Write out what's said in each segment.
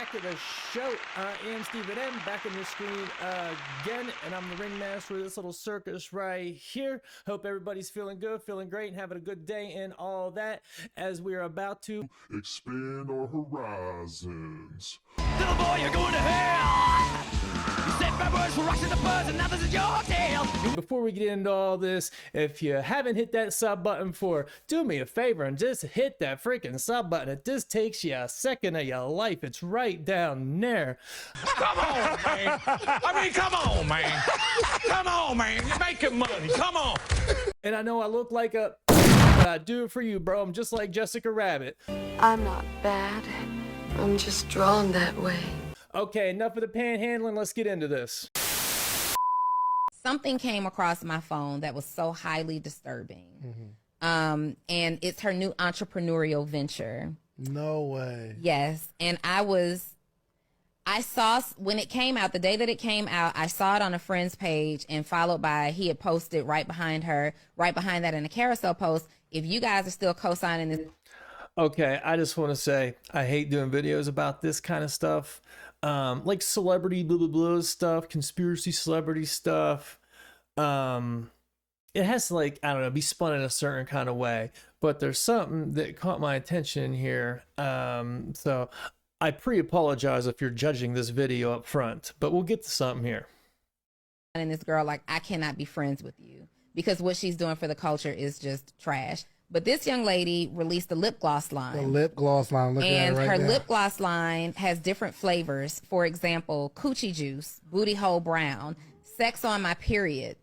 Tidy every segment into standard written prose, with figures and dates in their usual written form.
back to the show. I am Stephen M. back on the screen again, and I'm the ringmaster of this little circus right here. Hope everybody's feeling good, feeling great, and having a good day and all that as we are about to expand our horizons. Little boy, you're going to hell! You said bad words for rushing the buzz, and now this is your tale! Before we get into all this, if you haven't hit that sub button before, do me a favor and just hit that freaking sub button. It just takes you a second of your life. It's right down there. Come on, man! I mean, come on, man! Come on, man! You're making money, come on! And I know I look like a... but I do it for you, bro. I'm just like Jessica Rabbit. I'm not bad. I'm just drawn that way. Okay, enough of the panhandling. Let's get into this. Something came across my phone that was so highly disturbing. And it's her new entrepreneurial venture. No way. Yes. And I saw when it came out, the day that it came out, I saw it on a friend's page and followed by, he had posted right behind that in a carousel post. If you guys are still co-signing this. Okay, I just want to say, I hate doing videos about this kind of stuff. Like celebrity blah blah blah stuff, conspiracy celebrity stuff. It has to, like, I don't know, be spun in a certain kind of way. But there's something that caught my attention here. So I pre-apologize if you're judging this video up front, but we'll get to something here. And this girl, like, I cannot be friends with you because what she's doing for the culture is just trash. But this young lady released a lip gloss line. The lip gloss line. Look at it right her now. lip gloss line has different flavors. For example, coochie juice, booty hole brown, sex on my period,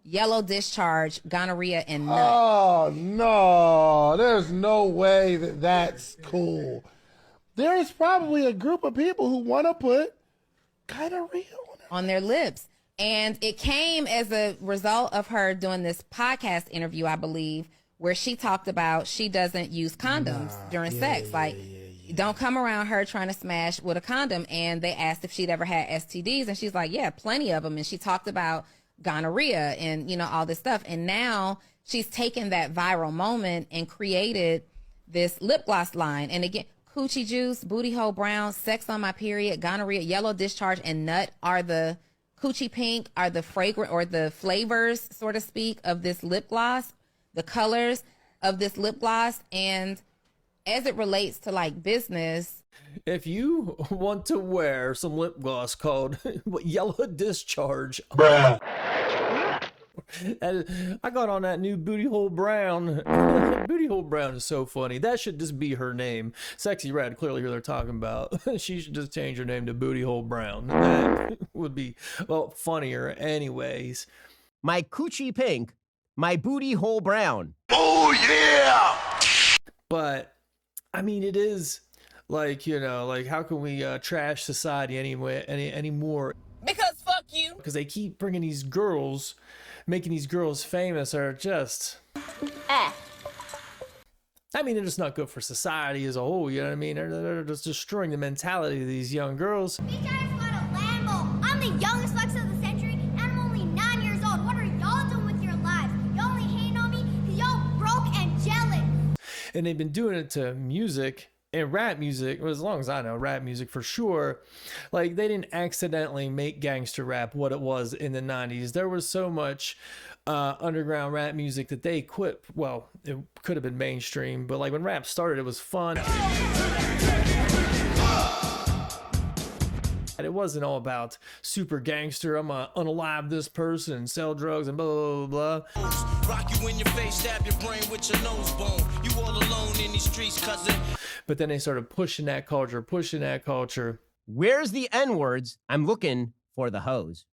yellow discharge, gonorrhea, and nut. Oh, no. There's no way that that's cool. There's probably a group of people who want to put gonorrhea on their lips. And it came as a result of her doing this podcast interview, I believe, where she talked about she doesn't use condoms during sex. Like, don't come around her trying to smash with a condom. And they asked if she'd ever had STDs. And she's like, yeah, plenty of them. And she talked about gonorrhea and, you know, all this stuff. And now she's taken that viral moment and created this lip gloss line. And again, coochie juice, booty hole brown, sex on my period, gonorrhea, yellow discharge, and nut are the coochie pink are the fragrant or the flavors, so to speak, of this lip gloss. The colors of this lip gloss. And as it relates to like business, if you want to wear some lip gloss called yellow discharge, Bruh. I got on that new booty hole brown. Booty hole brown is so funny. That should just be her name. Sexy Red, clearly who they're talking about. She should just change her name to Booty Hole Brown. That would be, well, funnier anyways. My coochie pink, my booty hole brown. Oh yeah! But I mean, it is like, you know, like how can we trash society anymore? because fuck you. Because they keep bringing these girls, making these girls famous are just. I mean, they're just not good for society as a whole. You know what I mean? They're just destroying the mentality of these young girls. Bitch, I just got a Lambo. I'm the youngest Lex of the century, and I'm only 9 years old. What are y'all doing with your lives? Y'all only hating on me because y'all broke and jealous. And they've been doing it to music and rap music, well, as long as I know, rap music for sure. Like, they didn't accidentally make gangster rap what it was in the 90s. There was so much underground rap music that they quit. Well, it could have been mainstream, but like when rap started, it was fun. And it wasn't all about super gangster. I'm gonna unalive this person and sell drugs and blah blah blah blah. Rock you in your face, stab your brain with your nose bone. You all alone in these streets, cousin. But then they started pushing that culture. Where's the N-words? I'm looking for the hose.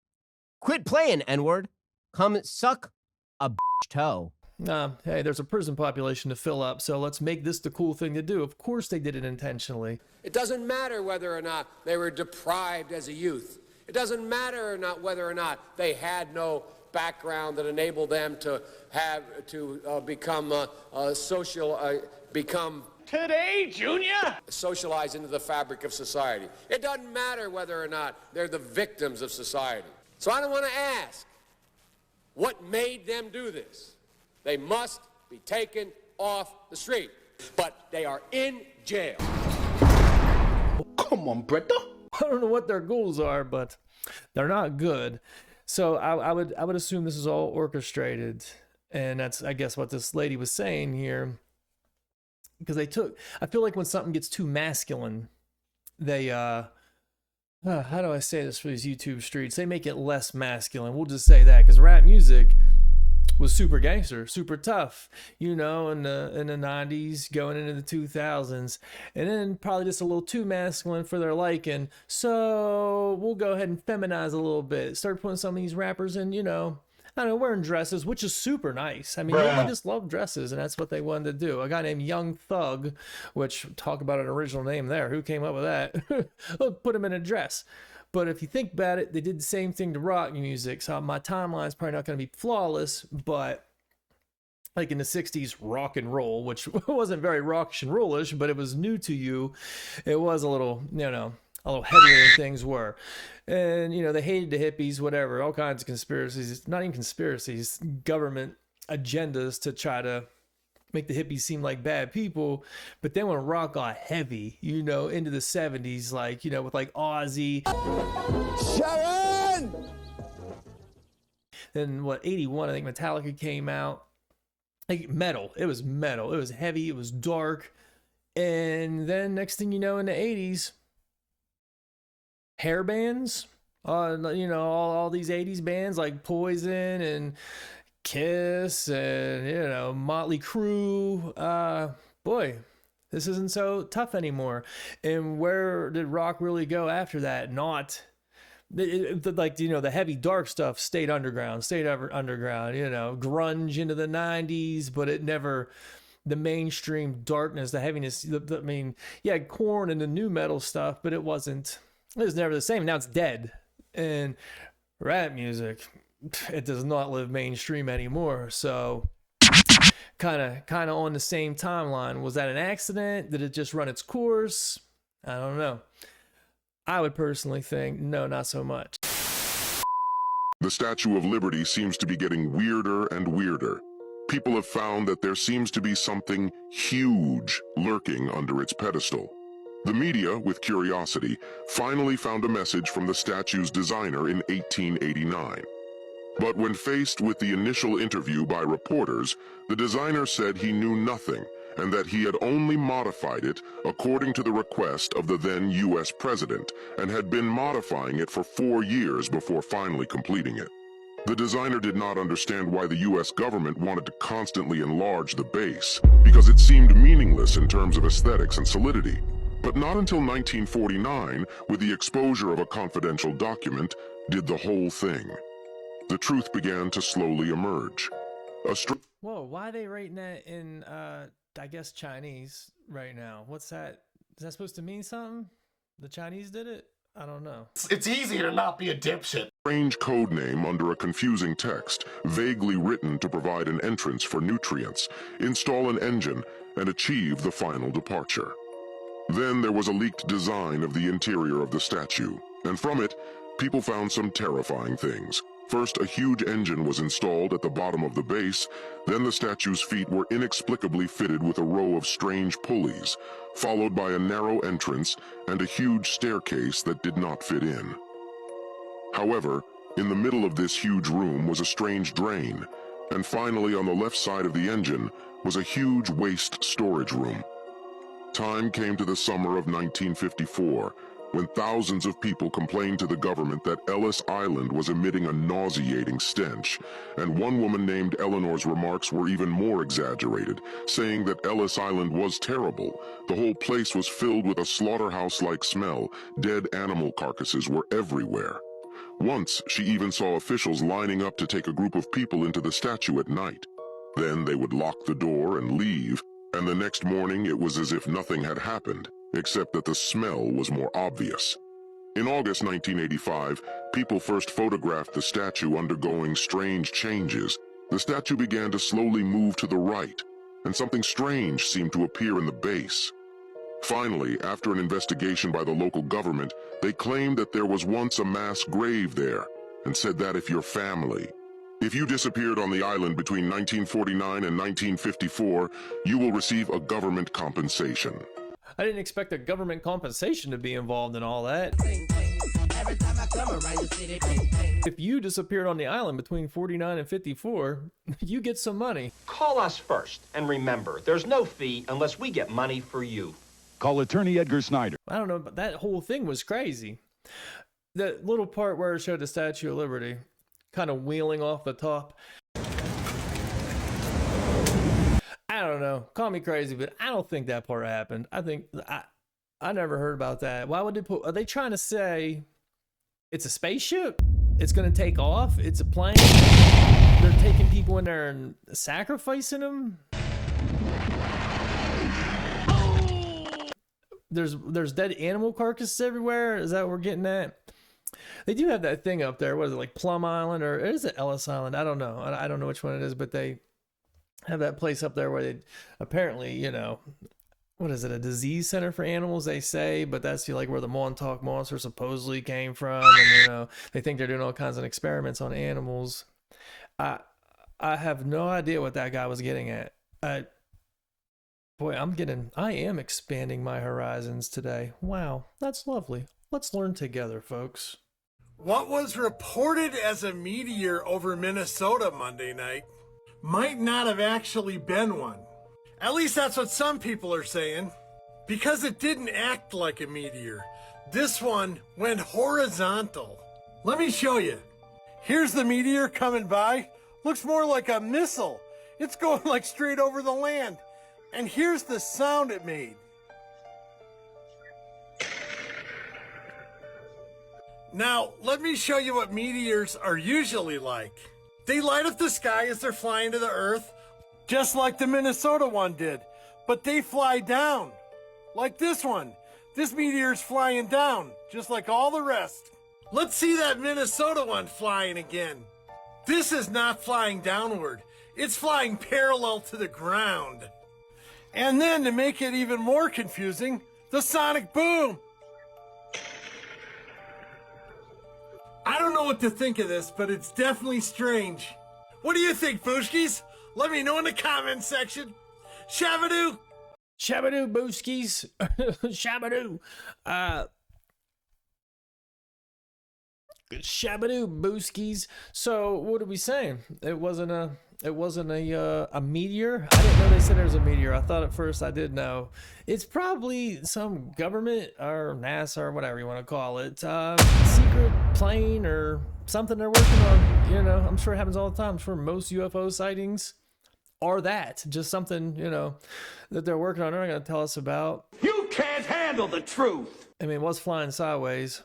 Quit playing, N-word. Come suck a toe. Hey, there's a prison population to fill up, so let's make this the cool thing to do. Of course they did it intentionally. It doesn't matter whether or not they were deprived as a youth. It doesn't matter or not whether or not they had no background that enabled them to become Today, Junior? socialized into the fabric of society. It doesn't matter whether or not they're the victims of society. So I don't want to ask what made them do this. They must be taken off the street, but they are in jail. Come Come on, Bretta. I don't know what their goals are, but they're not good. So I would assume this is all orchestrated, and that's, I guess, what this lady was saying here. Because I feel like when something gets too masculine, they how do I say this for these YouTube streets? They make it less masculine. We'll just say that, because rap music was super gangster, super tough, you know, in the 90s going into the 2000s, and then probably just a little too masculine for their liking. So we'll go ahead and feminize a little bit, start putting some of these rappers in, you know, I don't know, wearing dresses, which is super nice. I mean, they just love dresses, and that's what they wanted to do. A guy named Young Thug, which, talk about an original name there. Who came up with that? Put him in a dress. But if you think about it, they did the same thing to rock music. So my timeline's probably not going to be flawless, but like in the 60s, rock and roll, which wasn't very rock and rollish, but it was new to you. It was a little, you know, a little heavier than things were. And, you know, they hated the hippies, whatever, all kinds of conspiracies, not even conspiracies, government agendas to try to make the hippies seem like bad people. But then when rock got heavy, you know, into the 70s, like, you know, with like Ozzy. Sharon! Then what, 81, I think Metallica came out. Like metal. It was metal. It was heavy. It was dark. And then next thing you know, in the 80s, hair bands. You know, all these 80s bands like Poison and Kiss and, you know, Motley Crue. Boy, this isn't so tough anymore. And where did rock really go after that? Not like, you know, the heavy dark stuff stayed underground, you know, grunge into the 90s, but it never, the mainstream darkness, the heaviness, I mean, yeah, Korn and the new metal stuff, but it was never the same. Now it's dead. And rap music, it does not live mainstream anymore. So kind of on the same timeline. Was that an accident? Did it just run its course? I don't know. I would personally think, no, not so much. The Statue of Liberty seems to be getting weirder and weirder. People have found that there seems to be something huge lurking under its pedestal. The media, with curiosity, finally found a message from the statue's designer in 1889. But when faced with the initial interview by reporters, the designer said he knew nothing and that he had only modified it according to the request of the then U.S. president and had been modifying it for 4 years before finally completing it. The designer did not understand why the U.S. government wanted to constantly enlarge the base, because it seemed meaningless in terms of aesthetics and solidity. But not until 1949, with the exposure of a confidential document, did the whole thing. The truth began to slowly emerge. Whoa, why are they writing that in, I guess, Chinese right now? What's that? Is that supposed to mean something? The Chinese did it? I don't know. It's easy to not be a dipshit. Strange code name under a confusing text, vaguely written to provide an entrance for nutrients, install an engine, and achieve the final departure. Then there was a leaked design of the interior of the statue, and from it, people found some terrifying things. First, a huge engine was installed at the bottom of the base, then the statue's feet were inexplicably fitted with a row of strange pulleys, followed by a narrow entrance and a huge staircase that did not fit in. However, in the middle of this huge room was a strange drain, and finally on the left side of the engine was a huge waste storage room. Time came to the summer of 1954, when thousands of people complained to the government that Ellis Island was emitting a nauseating stench, and one woman named Eleanor's remarks were even more exaggerated, saying that Ellis Island was terrible. The whole place was filled with a slaughterhouse-like smell. Dead animal carcasses were everywhere. Once, she even saw officials lining up to take a group of people into the statue at night. Then they would lock the door and leave, and the next morning it was as if nothing had happened, except that the smell was more obvious. In August 1985, people first photographed the statue undergoing strange changes. The statue began to slowly move to the right, and something strange seemed to appear in the base. Finally, after an investigation by the local government, they claimed that there was once a mass grave there, and said that if your family, if you disappeared on the island between 1949 and 1954, you will receive a government compensation. I didn't expect a government compensation to be involved in all that. If you disappeared on the island between 49 and 54, you get some money. Call us first, and remember, there's no fee unless we get money for you. Call attorney Edgar Snyder. I don't know, but that whole thing was crazy. The little part where it showed the Statue of Liberty kind of wheeling off the top. I don't know. Call me crazy, but I don't think that part happened. I never heard about that. Why would they put? Are they trying to say it's a spaceship? It's going to take off? It's a plane? They're taking people in there and sacrificing them? There's dead animal carcasses everywhere? Is that what we're getting at? They do have that thing up there. What is it, like Plum Island, or is it Ellis Island? I don't know. I don't know which one it is, but they have that place up there where they apparently, you know, what is it, a disease center for animals, they say, but that's like where the Montauk monster supposedly came from, and you know, they think they're doing all kinds of experiments on animals. I have no idea what that guy was getting at. Boy, I am expanding my horizons today. Wow, that's lovely. Let's learn together, folks. What was reported as a meteor over Minnesota Monday night might not have actually been one. At least that's what some people are saying. Because it didn't act like a meteor. This one went horizontal. Let me show you. Here's the meteor coming by. Looks more like a missile. It's going like straight over the land. And here's the sound it made. Now, let me show you what meteors are usually like. They light up the sky as they're flying to the earth, just like the Minnesota one did. But they fly down, like this one. This meteor's flying down, just like all the rest. Let's see that Minnesota one flying again. This is not flying downward. It's flying parallel to the ground. And then, to make it even more confusing, the sonic boom. I don't know what to think of this, but it's definitely strange. What do you think, Booshkies? Let me know in the comments section. Shabadoo! Shabadoo, Booskies. Shabadoo. Shabadoo, Booskies. So, what are we saying? It wasn't a meteor? I didn't know they said there was a meteor. I thought at first, I did know. It's probably some government or NASA or whatever you want to call it. Secret plane or something they're working on. You know, I'm sure it happens all the time. I'm sure most UFO sightings are that. Just something, you know, that they're working on. They're not going to tell us about. You can't handle the truth. I mean, it was flying sideways.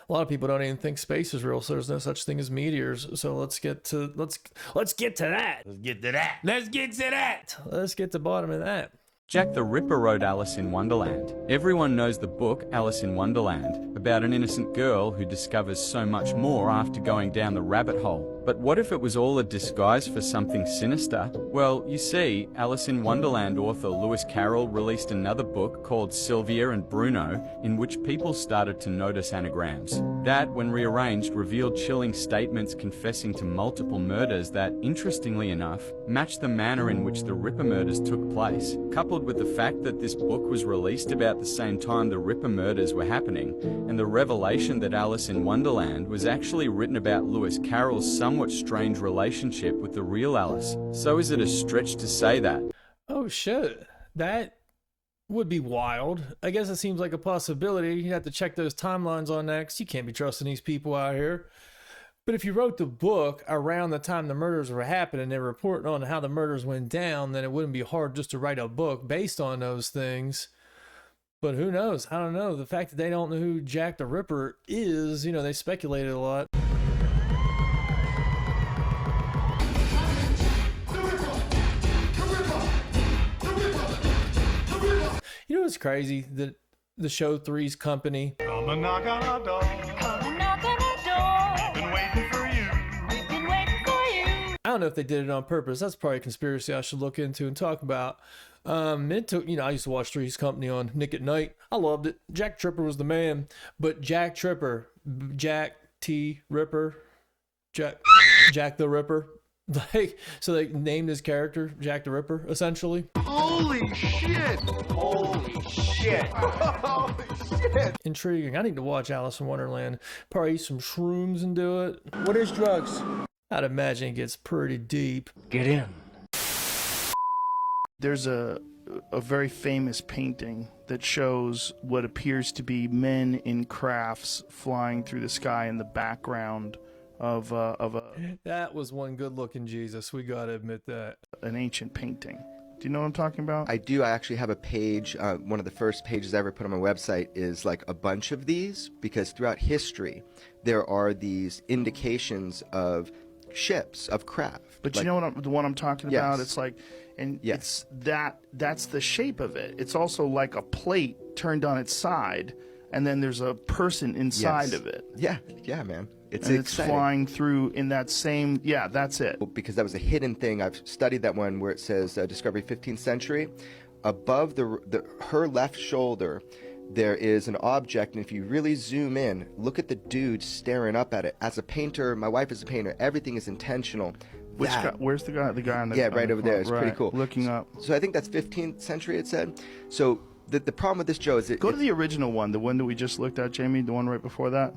A lot of people don't even think space is real, so there's no such thing as meteors. So let's get to that. Let's get to the bottom of that. Jack the Ripper wrote Alice in Wonderland. Everyone knows the book Alice in Wonderland, about an innocent girl who discovers so much more after going down the rabbit hole. But what if it was all a disguise for something sinister? Well, you see, Alice in Wonderland author Lewis Carroll released another book called Sylvia and Bruno, in which people started to notice anagrams. That, when rearranged, revealed chilling statements confessing to multiple murders that, interestingly enough, matched the manner in which the Ripper murders took place. Coupled with the fact that this book was released about the same time the Ripper murders were happening, and the revelation that Alice in Wonderland was actually written about Lewis Carroll's somewhat strange relationship with the real Alice. So is it a stretch to say that? Oh shit, that would be wild. I guess it seems like a possibility. You have to check those timelines on that, 'cause you can't be trusting these people out here. But if you wrote the book around the time the murders were happening, they're reporting on how the murders went down, then it wouldn't be hard just to write a book based on those things. But who knows? I don't know. The fact that they don't know who Jack the Ripper is, you know, they speculated a lot. You know what's crazy? That the show Three's Company. Come and knock on our door. Come and knock on our door. Been waiting for you. We've been waiting for you. I don't know if they did it on purpose. That's probably a conspiracy I should look into and talk about. It took, you know, I used to watch Three's Company on Nick at Night. I loved it. Jack Tripper was the man. But Jack Tripper, Jack T. Ripper, Jack the Ripper. Like, so they named his character Jack the Ripper, essentially. Holy shit! Holy shit! Holy shit! Intriguing. I need to watch Alice in Wonderland. Probably eat some shrooms and do it. What is drugs? I'd imagine it gets pretty deep. Get in. There's a very famous painting that shows what appears to be men in crafts flying through the sky in the background of That was one good-looking Jesus. We gotta admit that. an ancient painting. Do you know what I'm talking about? I do. I actually have a page. One of the first pages I ever put on my website is like a bunch of these, because throughout history there are these indications of ships, of craft. But like, you know what the one I'm talking Yes. about? It's like, and Yes. that's the shape of it. It's also like a plate turned on its side, and then there's a person inside Yes. of it. yeah, man. It's And it's exciting. flying through in that same. Yeah, that's it. Because that was a hidden thing. I've studied that one where it says discovery 15th century. Above her left shoulder, there is an object, and if you really zoom in, look at the dude staring up at it. As a painter, my wife is a painter. Everything is intentional. Which guy, where's the guy? The guy on the Yeah, on right the over there. It's corner. pretty cool. Looking up. So I think that's 15th century. It said. So the problem with this, Joe, is Go to the original one, the one that we just looked at, Jamie. The one right before that.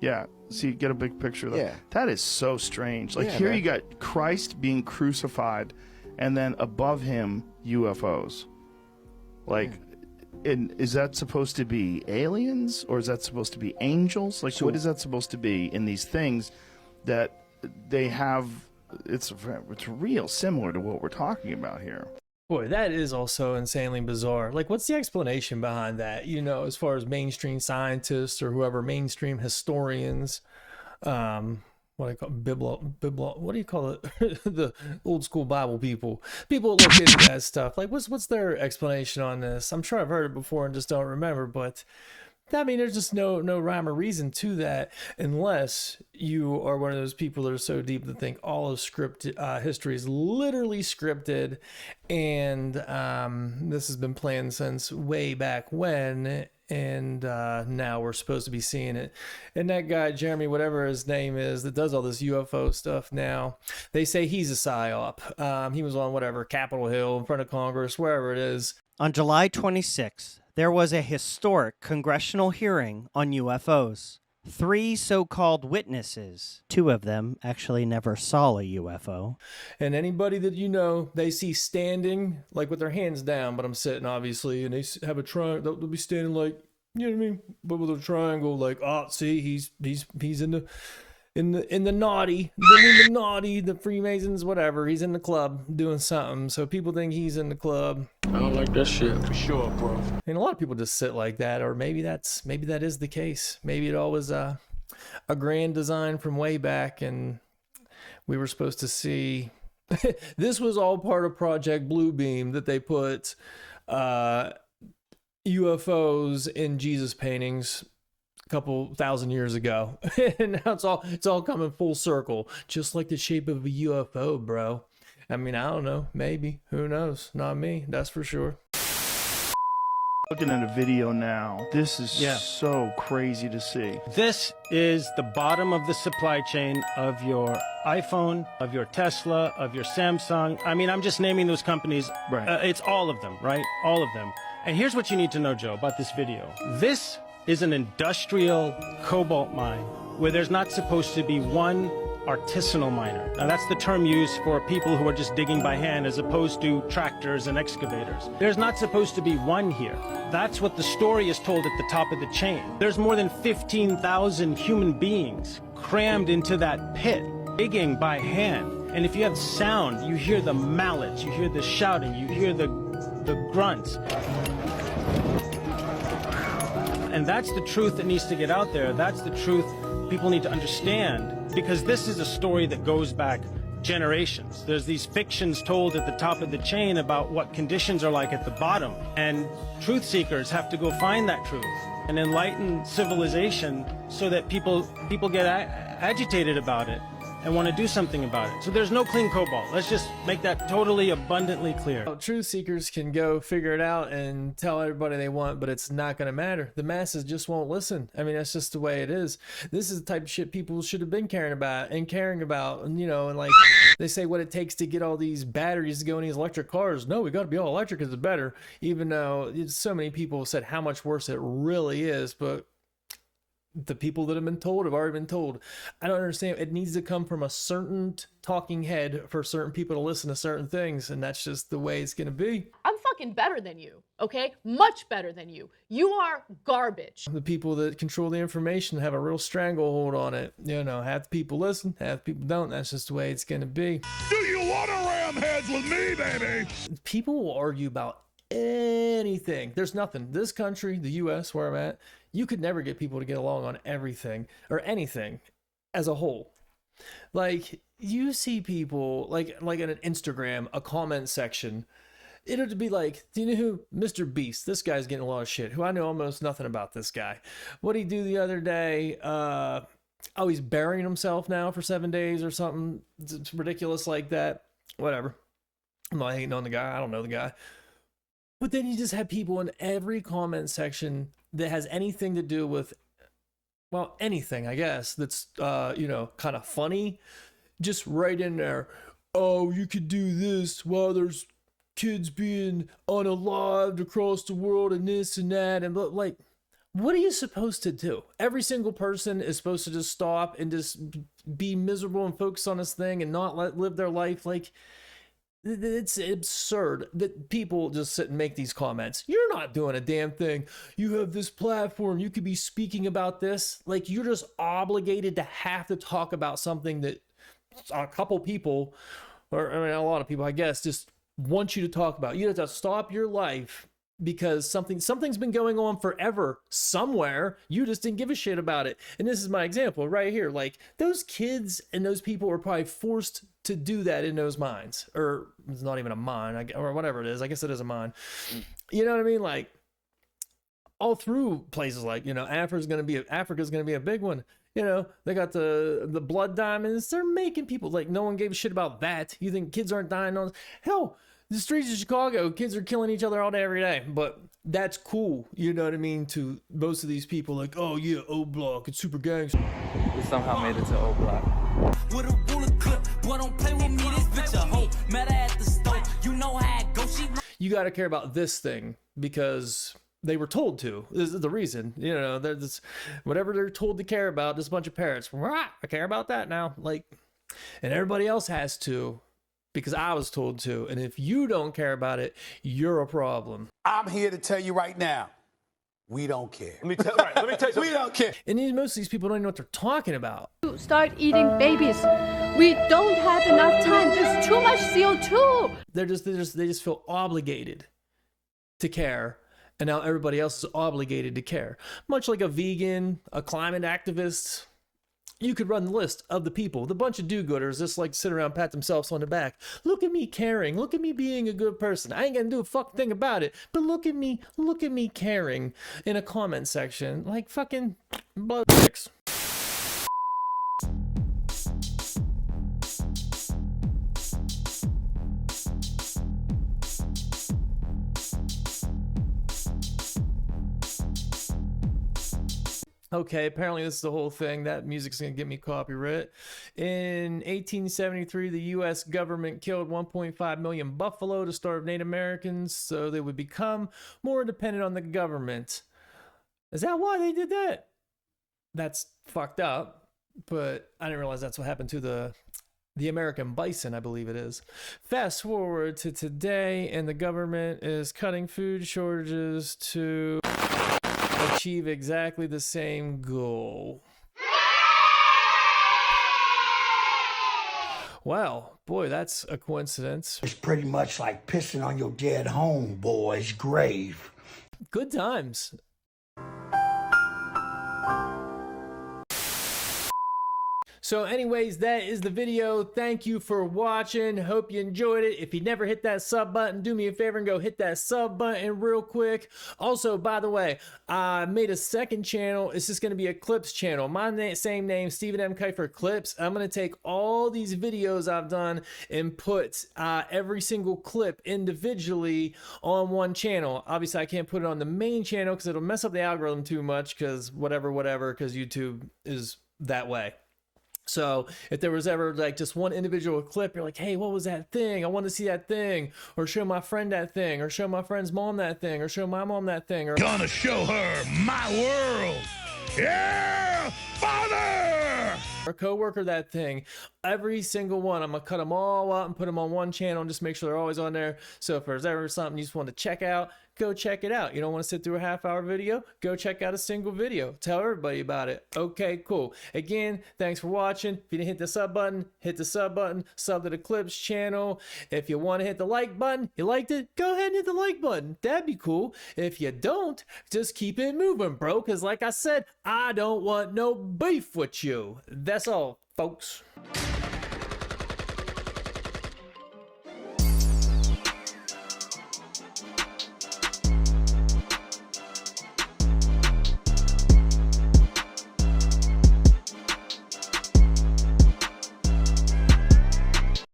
Yeah. See, get a big picture of that. Yeah. That is so strange. Like Yeah, here man. you got Christ being crucified, and then above him UFOs. Like, and is that supposed to be aliens, or is that supposed to be angels? Like, what is that supposed to be in these things that they have? It's real similar to what we're talking about here. Boy, that is also insanely bizarre. Like, what's the explanation behind that? You know, as far as mainstream scientists or whoever, mainstream historians, what do you call it? What do you call it? The old school Bible people look into that stuff. Like, what's their explanation on this? I'm sure I've heard it before and just don't remember, but I mean, there's just no rhyme or reason to that, unless you are one of those people that are so deep that think all of history is literally scripted, and this has been planned since way back when, and now we're supposed to be seeing it. And that guy, Jeremy, whatever his name is, that does all this UFO stuff now, they say he's a psyop. He was on whatever, Capitol Hill, in front of Congress, wherever it is. On July 26th, there was a historic congressional hearing on UFOs. 3 so-called witnesses, 2 of them actually never saw a UFO. And anybody that you know, they see standing, like with their hands down, but I'm sitting obviously, and they have a triangle, they'll be standing like, you know what I mean? But with a triangle, like, oh, see, he's in the naughty, the Freemasons, whatever. He's in the club doing something. So people think he's in the club. I don't like that shit for sure, bro. And a lot of people just sit like that, or maybe that is the case. Maybe it all was a grand design from way back, and we were supposed to see. This was all part of Project Bluebeam, that they put UFOs in Jesus paintings couple thousand years ago. And now it's all coming full circle, just like the shape of a UFO, bro. I mean, I don't know, maybe, who knows? Not me, that's for sure. Looking at a video now, this is so crazy to see. This is the bottom of the supply chain of your iPhone, of your Tesla, of your Samsung. I mean, I'm just naming those companies. Right. It's all of them, right? All of them. And here's what you need to know, Joe, about this video. This is an industrial cobalt mine where there's not supposed to be one artisanal miner. Now that's the term used for people who are just digging by hand as opposed to tractors and excavators. There's not supposed to be one here. That's what the story is told at the top of the chain. There's more than 15,000 human beings crammed into that pit, digging by hand. And if you have sound, you hear the mallets, you hear the shouting, you hear the grunts. And that's the truth that needs to get out there. That's the truth people need to understand, because this is a story that goes back generations. There's these fictions told at the top of the chain about what conditions are like at the bottom, and truth seekers have to go find that truth and enlighten civilization so that people get agitated about it. and want to do something about it. So there's no clean cobalt. Let's just make that totally abundantly clear. Truth seekers can go figure it out and tell everybody they want, but it's not going to matter. The masses just won't listen. I mean, that's just the way it is. This is the type of shit people should have been caring about, and you know, and like they say what it takes to get all these batteries to go in these electric cars. No, we got to be all electric because it's better, even though so many people said how much worse it really is. But the people that have been told have already been told. I don't understand. It needs to come from a certain talking head for certain people to listen to certain things, and that's just the way it's going to be. I'm fucking better than you, okay? Much better than you. You are garbage. The people that control the information have a real stranglehold on it. You know, half the people listen, half the people don't. That's just the way it's going to be. Do you want to ram heads with me, baby? People will argue about anything. There's nothing. This country, the U.S., where I'm at, you could never get people to get along on everything or anything as a whole. Like, you see people, like in an Instagram, a comment section, it'll be like, do you know who? Mr. Beast. This guy's getting a lot of shit. Who I know almost nothing about this guy. What'd he do the other day? He's burying himself now for 7 days or something. It's ridiculous like that. Whatever. I'm not hating on the guy. I don't know the guy. But then you just have people in every comment section that has anything to do with, well, anything, I guess, that's, kind of funny. Just right in there, oh, you could do this while there's kids being unalived across the world and this and that. And like, what are you supposed to do? Every single person is supposed to just stop and just be miserable and focus on this thing and not live their life. Like, it's absurd that people just sit and make these comments. You're not doing a damn thing. You have this platform. You could be speaking about this. Like, you're just obligated to have to talk about something that a couple people, or I mean, a lot of people, I guess, just want you to talk about. You have to stop your life because something's been going on forever somewhere. You just didn't give a shit about it. And this is my example right here. Like, those kids and those people were probably forced to do that in those mines, or it's not even a mine, or whatever it is. I guess it is a mine. You know what I mean? Like, all through places like, Africa's going to be a big one. They got the blood diamonds. They're making people, like, no one gave a shit about that. You think kids aren't dying on? Hell, the streets of Chicago, kids are killing each other all day, every day. But that's cool, you know what I mean, to most of these people. Like, oh yeah, O Block, it's super gangster. We somehow made it to O Block. With a ruler clip, boy, don't play with me, this bitch a hoe. Met her at the store, you know how it goes. You got to care about this thing because they were told to. This is the reason. Whatever they're told to care about, this bunch of parrots. I care about that now. Like, and everybody else has to, because I was told to. And if you don't care about it, you're a problem. I'm here to tell you right now, we don't care. Let me tell you something. We don't care. And most of these people don't even know what they're talking about. Start eating babies. We don't have enough time. There's too much CO2. They just feel obligated to care. And now everybody else is obligated to care. Much like a vegan, a climate activist. You could run the list of the people, the bunch of do-gooders just like sit around, pat themselves on the back. Look at me caring. Look at me being a good person. I ain't gonna do a fuck thing about it. But look at me caring in a comment section. Like fucking blood dicks. Okay, apparently this is the whole thing. That music's going to get me copyright. In 1873, the U.S. government killed 1.5 million buffalo to starve Native Americans so they would become more dependent on the government. Is that why they did that? That's fucked up, but I didn't realize that's what happened to the American bison, I believe it is. Fast forward to today, and the government is cutting food shortages to achieve exactly the same goal. Wow, boy, that's a coincidence. It's pretty much like pissing on your dead homeboy's grave. Good times. So anyways, that is the video. Thank you for watching. Hope you enjoyed it. If you never hit that sub button, do me a favor and go hit that sub button real quick. Also, by the way, I made a second channel. It's just going to be a clips channel. My same name, Stephen M. Kiefer Clips. I'm going to take all these videos I've done and put every single clip individually on one channel. Obviously, I can't put it on the main channel because it'll mess up the algorithm too much, because whatever, because YouTube is that way. So if there was ever like just one individual clip, you're like, hey, what was that thing? I want to see that thing, or show my friend that thing, or show my friend's mom that thing, or show my mom that thing, or Gonna show her my world. Yeah, father! Or coworker that thing. Every single one, I'm gonna cut them all out and put them on one channel and just make sure they're always on there. So if there's ever something you just want to check out, go check it out. You don't want to sit through a half-hour video? Go check out a single video. Tell everybody about it. Okay, cool. Again, thanks for watching. If you didn't hit the sub button, hit the sub button. Sub to the Clips channel. If you want to hit the like button, you liked it, go ahead and hit the like button. That'd be cool. If you don't, just keep it moving, bro. Because like I said, I don't want no beef with you. That's all, folks.